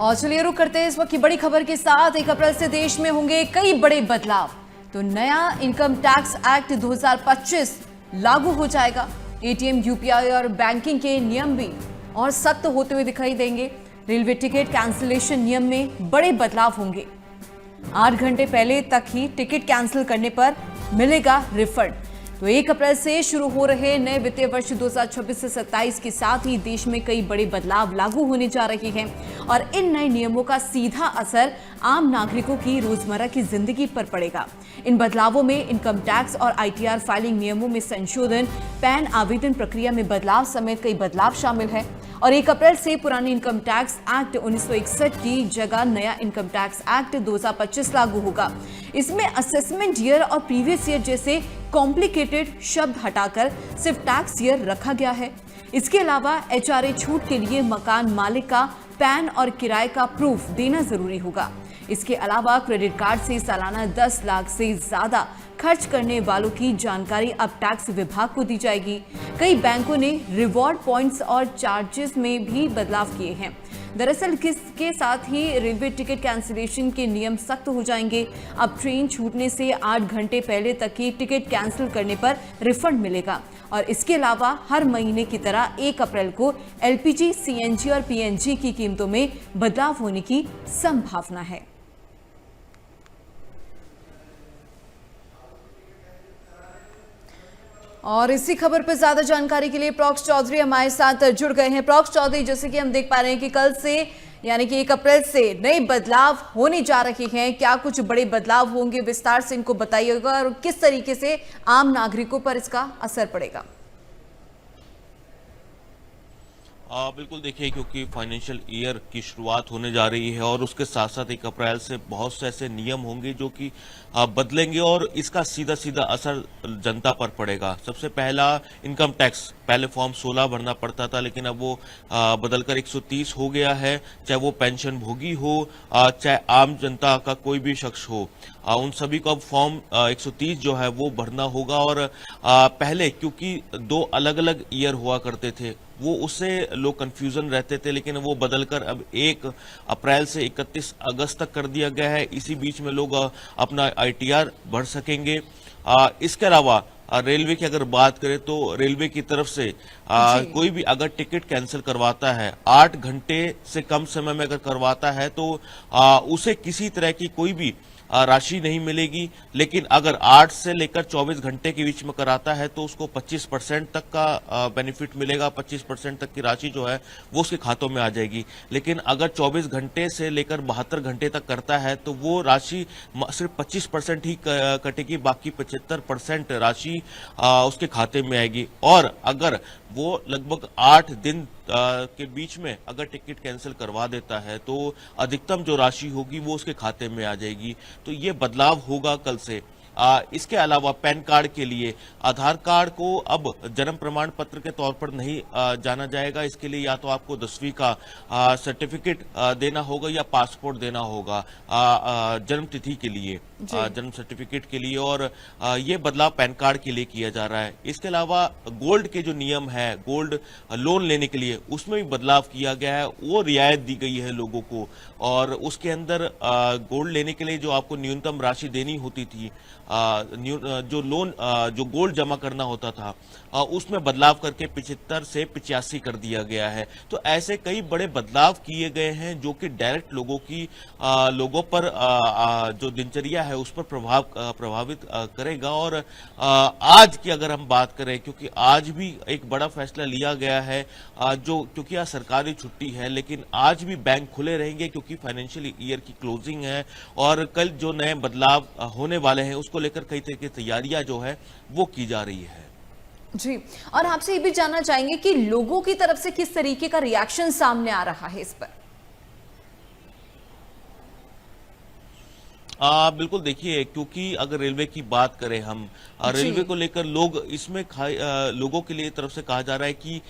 और चलिए रुक करते हैं इस वक्त की बड़ी खबर के साथ। 1 अप्रैल से देश में होंगे कई बड़े बदलाव। तो नया इनकम टैक्स एक्ट 2025 लागू हो जाएगा। एटीएम, यूपीआई और बैंकिंग के नियम भी और सख्त होते हुए दिखाई देंगे। रेलवे टिकट कैंसिलेशन नियम में बड़े बदलाव होंगे। 8 घंटे पहले तक ही टिकट कैंसिल करने पर मिलेगा रिफंड। तो 1 अप्रैल से शुरू हो रहे नए वित्तीय वर्ष 2026 से 27 के साथ ही देश में कई बड़े बदलाव लागू होने जा रहे हैं और इन नए नियमों का सीधा असर आम नागरिकों की रोजमर्रा की जिंदगी पर पड़ेगा। इन बदलावों में इनकम टैक्स और आईटीआर फाइलिंग नियमों में संशोधन, पैन आवेदन प्रक्रिया में बदलाव समेत कई बदलाव शामिल है। और 1 अप्रैल से पुराने इनकम टैक्स एक्ट 1961 की जगह नया इनकम टैक्स एक्ट 2025 लागू होगा। इसमें असेसमेंट ईयर और प्रीवियस ईयर जैसे कॉम्प्लिकेटेड शब्द हटाकर सिर्फ टैक्स ईयर रखा गया है। इसके अलावा एचआरए छूट के लिए मकान मालिक का पैन और किराए का प्रूफ देना जरूरी होगा। इसके अलावा क्रेडिट कार्ड से सालाना 10 लाख से ज्यादा खर्च करने वालों की जानकारी अब टैक्स विभाग को दी जाएगी। कई बैंकों ने रिवॉर्ड पॉइंट्स और चार्जेस में भी बदलाव किए हैं। दरअसल इसके साथ ही रेलवे टिकट कैंसिलेशन के नियम सख्त हो जाएंगे। अब ट्रेन छूटने से 8 घंटे पहले तक की टिकट कैंसिल करने पर रिफंड मिलेगा। और इसके अलावा हर महीने की तरह 1 अप्रैल को एलपीजी, सीएनजी और पीएनजी की कीमतों में बदलाव होने की संभावना है। और इसी खबर पर ज्यादा जानकारी के लिए प्रॉक्स चौधरी हमारे साथ जुड़ गए हैं। प्रॉक्स चौधरी, जैसे कि हम देख पा रहे हैं कि कल से यानी कि 1 अप्रैल से नए बदलाव होने जा रहे हैं। क्या कुछ बड़े बदलाव होंगे, विस्तार से इनको बताइएगा और किस तरीके से आम नागरिकों पर इसका असर पड़ेगा? बिल्कुल, देखिए, क्योंकि फाइनेंशियल ईयर की शुरुआत होने जा रही है और उसके साथ साथ 1 अप्रैल से बहुत से ऐसे नियम होंगे जो कि बदलेंगे और इसका सीधा सीधा असर जनता पर पड़ेगा। सबसे पहला इनकम टैक्स, पहले फॉर्म 16 भरना पड़ता था, लेकिन अब वो बदलकर 130 हो गया है। चाहे वो पेंशन भोगी हो, चाहे आम जनता का कोई भी शख्स हो, उन सभी को अब फॉर्म 130 जो है वो भरना होगा। और पहले क्योंकि 2 अलग अलग ईयर हुआ करते थे, वो उससे लोग कंफ्यूजन रहते थे, लेकिन वो बदलकर अब 1 अप्रैल से 31 अगस्त तक कर दिया गया है। इसी बीच में लोग अपना आईटीआर भर सकेंगे। इसके अलावा रेलवे की अगर बात करें तो रेलवे की तरफ से कोई भी अगर टिकट कैंसिल करवाता है, 8 घंटे से कम समय में अगर करवाता है, तो उसे किसी तरह की कोई भी राशि नहीं मिलेगी। लेकिन अगर 8 से लेकर 24 घंटे के बीच में कराता है तो उसको 25% तक का बेनिफिट मिलेगा। 25% तक की राशि जो है वो उसके खातों में आ जाएगी। लेकिन अगर 24 घंटे से लेकर 72 घंटे तक करता है तो वो राशि सिर्फ 25% ही कटेगी, बाकी 75% राशि उसके खाते में आएगी। और अगर वो लगभग 8 दिन के बीच में अगर टिकट कैंसिल करवा देता है तो अधिकतम जो राशि होगी वो उसके खाते में आ जाएगी। तो ये बदलाव होगा कल से। इसके अलावा पैन कार्ड के लिए आधार कार्ड को अब जन्म प्रमाण पत्र के तौर पर नहीं जाना जाएगा। इसके लिए या तो आपको 10वीं का सर्टिफिकेट देना होगा या पासपोर्ट देना होगा जन्म तिथि के लिए, जन्म सर्टिफिकेट के लिए। और ये बदलाव पैन कार्ड के लिए किया जा रहा है। इसके अलावा गोल्ड के जो नियम है, गोल्ड लोन लेने के लिए, उसमें भी बदलाव किया गया है। वो रियायत दी गई है लोगों को। और उसके अंदर गोल्ड लेने के लिए जो आपको न्यूनतम राशि देनी होती थी, जो गोल्ड जमा करना होता था, उसमें बदलाव करके 75 से 85 कर दिया गया है। तो ऐसे कई बड़े बदलाव किए गए हैं जो कि डायरेक्ट लोगों पर जो दिनचर्या है उस पर प्रभावित करेगा। और आज की अगर हम बात करें, क्योंकि आज भी एक बड़ा फैसला लिया गया है, क्योंकि आज सरकारी छुट्टी है, लेकिन आज भी बैंक खुले रहेंगे क्योंकि फाइनेंशियल ईयर की क्लोजिंग है। और कल जो नए बदलाव होने वाले हैं उसको लेकर कई तरह की तैयारियां जो है वो की जा रही है। जी, और आपसे ये भी जानना चाहेंगे कि लोगों की तरफ से किस तरीके का रिएक्शन सामने आ रहा है इस पर? बिल्कुल, देखिए, क्योंकि अगर रेलवे की बात करें हम, रेलवे को लेकर इसमें लोगों के लिए तरफ से कहा जा रहा है कि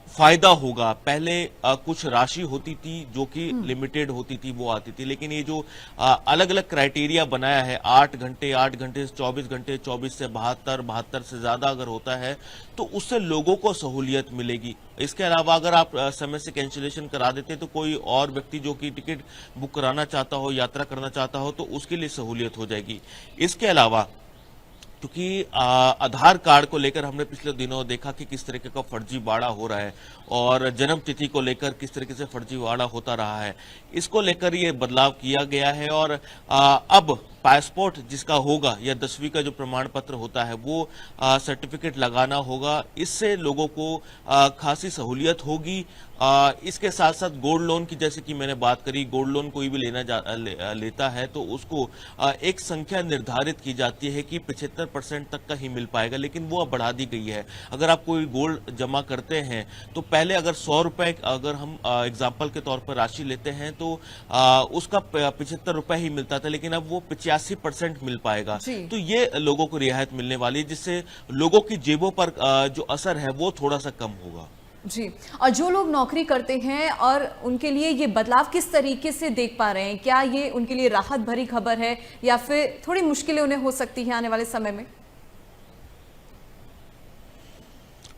फायदा होगा। पहले कुछ राशि होती थी जो कि लिमिटेड होती थी, वो आती थी, लेकिन ये जो अलग अलग क्राइटेरिया बनाया है, 8 घंटे से 24 घंटे, 24 से 72 से ज्यादा अगर होता है तो उससे लोगों को सहूलियत मिलेगी। इसके अलावा अगर आप समय से कैंसिलेशन करा देते तो कोई और व्यक्ति जो कि टिकट बुक कराना चाहता हो, यात्रा करना चाहता हो, तो उसके लिए सहूलियत हो जाएगी। इसके अलावा क्योंकि आधार कार्ड को लेकर हमने पिछले दिनों देखा कि किस तरीके का फर्जीवाड़ा हो रहा है और जन्म तिथि को लेकर किस तरीके से फर्जीवाड़ा होता रहा है, इसको लेकर ये बदलाव किया गया है। और अब पासपोर्ट जिसका होगा या 10वीं का जो प्रमाण पत्र होता है वो सर्टिफिकेट लगाना होगा। इससे लोगों को खासी सहूलियत होगी। इसके साथ साथ गोल्ड लोन की, जैसे कि मैंने बात करी, गोल्ड लोन कोई भी लेता है तो उसको एक संख्या निर्धारित की जाती है कि 75% तक का ही मिल पाएगा, लेकिन वो अब बढ़ा दी गई है। अगर आप कोई गोल्ड जमा करते हैं तो पहले अगर 100 रुपए अगर हम एग्जाम्पल के तौर पर राशि लेते हैं तो उसका 75 रुपए ही मिलता था, लेकिन अब वो 85% मिल पाएगा। तो ये लोगों को रियायत मिलने वाली है, जिससे लोगों की जेबों पर जो असर है वो थोड़ा सा कम होगा। जी, और जो लोग नौकरी करते हैं और उनके लिए ये बदलाव किस तरीके से देख पा रहे हैं? क्या ये उनके लिए राहत भरी खबर है या फिर थोड़ी मुश्किलें उन्हें हो सकती हैं आने वाले समय में?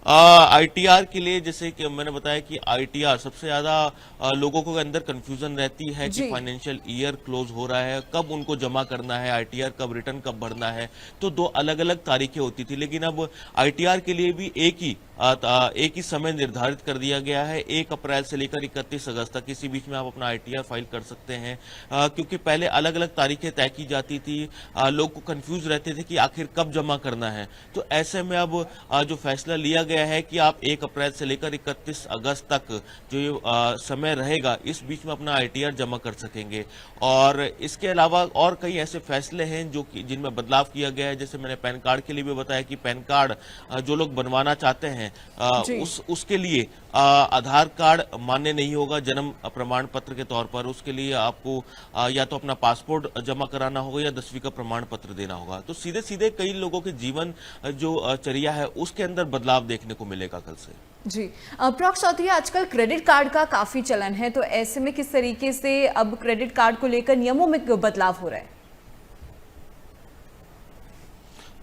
आईटीआर के लिए, जैसे कि मैंने बताया कि आईटीआर सबसे ज्यादा लोगों को अंदर कंफ्यूजन रहती है कि फाइनेंशियल ईयर क्लोज हो रहा है, कब उनको जमा करना है, आईटीआर कब रिटर्न कब भरना है। तो 2 अलग अलग तारीखें होती थी, लेकिन अब आईटीआर के लिए भी एक ही समय निर्धारित कर दिया गया है। 1 अप्रैल से लेकर 31 अगस्त तक इसी बीच में आप अपना आईटीआर फाइल कर सकते हैं। क्योंकि पहले अलग अलग तारीखें तय की जाती थी, लोग को कंफ्यूज रहते थे कि आखिर कब जमा करना है। तो ऐसे में अब जो फैसला लिया गया है कि आप 1 अप्रैल से लेकर 31 अगस्त तक जो समय रहेगा, इस बीच में अपना आईटीआर जमा कर सकेंगे। और इसके अलावा और कई ऐसे फैसले हैं जो कि जिनमें बदलाव किया गया है। जैसे मैंने पैन कार्ड के लिए भी बताया कि पैन कार्ड जो लोग बनवाना चाहते हैं उसके लिए आधार कार्ड मान्य नहीं होगा जन्म प्रमाण पत्र के तौर पर। उसके लिए आपको या तो अपना पासपोर्ट जमा कराना होगा या 10वीं का प्रमाण पत्र देना होगा। तो सीधे सीधे कई लोगों के जीवन जो चर्या है उसके अंदर बदलाव देखने को मिलेगा कल से। जी, प्रॉक चौधरी, आजकल क्रेडिट कार्ड का काफी चलन है, तो ऐसे में किस तरीके से अब क्रेडिट कार्ड को लेकर नियमों में बदलाव हो रहा है?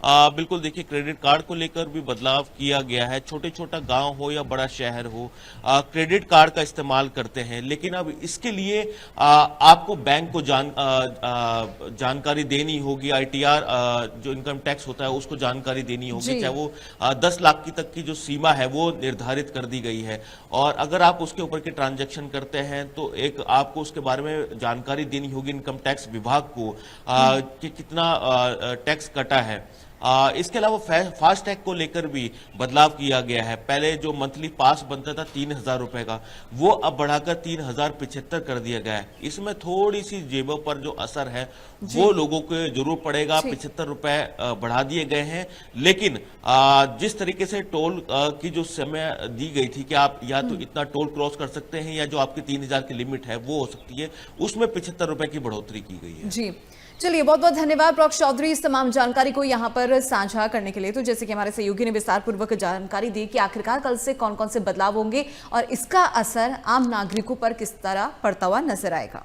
बिल्कुल, देखिए, क्रेडिट कार्ड को लेकर भी बदलाव किया गया है। छोटे छोटा गांव हो या बड़ा शहर हो, क्रेडिट कार्ड का इस्तेमाल करते हैं, लेकिन अब इसके लिए आपको बैंक को जानकारी देनी होगी। आईटीआर जो इनकम टैक्स होता है उसको जानकारी देनी होगी, चाहे वो 10 लाख की तक की जो सीमा है वो निर्धारित कर दी गई है। और अगर आप उसके ऊपर के ट्रांजैक्शन करते हैं तो एक आपको उसके बारे में जानकारी देनी होगी इनकम टैक्स विभाग को कि कितना टैक्स कटा है। इसके अलावा फास्टैग को लेकर भी बदलाव किया गया है। पहले जो मंथली पास बनता था 3000 रुपए का, वो अब बढ़ाकर 3075 कर दिया गया है। इसमें थोड़ी सी जेबों पर जो असर है वो लोगों को जरूर पड़ेगा। 75 रुपए बढ़ा दिए गए हैं, लेकिन जिस तरीके से टोल की जो समय दी गई थी कि आप या तो इतना टोल क्रॉस कर सकते हैं या जो आपकी 3000 की लिमिट है वो हो सकती है, उसमें 75 रुपए की बढ़ोतरी की गई है। जी, चलिए, बहुत बहुत धन्यवाद प्रॉक चौधरी इस तमाम जानकारी को यहाँ पर साझा करने के लिए। तो जैसे कि हमारे सहयोगी ने विस्तार पूर्वक जानकारी दी कि आखिरकार कल से कौन कौन से बदलाव होंगे और इसका असर आम नागरिकों पर किस तरह पड़ता हुआ नजर आएगा।